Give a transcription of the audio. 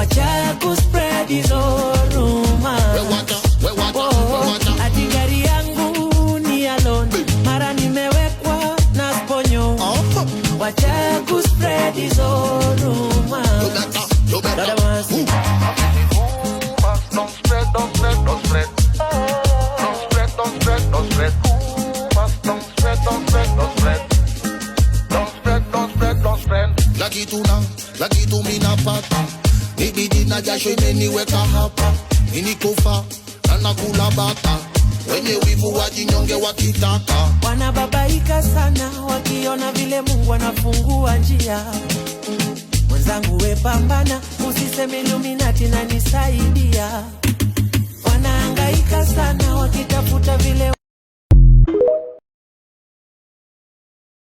wacha kuspread hizo rumors. Ati gari yangu ni alone, mara nimewekwa na sponyo. Wacha kuspread hizo rumors. Dada Masi, don't spread. Don't spread. Lagi tu mina pata. Baby dina jasho imeniweka hapa. Inikufa na nakula bata. Wenye wivu wajinyonge wakitaka. Wanababaika sana wakiona vile Mungu anafungua njia. Mwenzangu we pambana, usiseme Illuminati na nisaidia. Wanahangaika sana wakitafuta vile